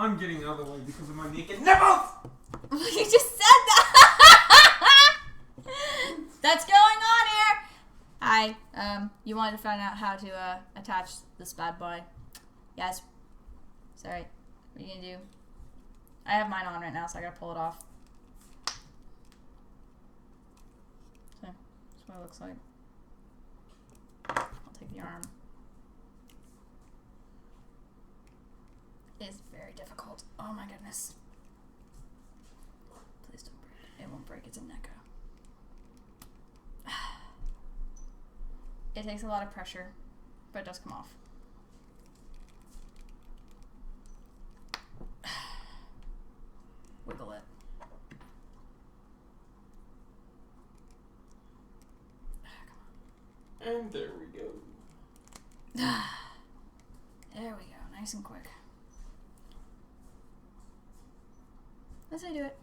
I'm getting out of the way because of my naked nipples! You just said that! That's going on here! Hi, you wanted to find out how to, attach this bad boy. Yes. Sorry. What are you gonna do? I have mine on right now, so I gotta pull it off. So, that's what it looks like. I'll take the arm. It's very difficult. Oh my goodness. Please don't break it. It won't break. It's a NECA. It takes a lot of pressure, but it does come off. Wiggle it. And there we go. There we go. Nice and quick. That's how you do it.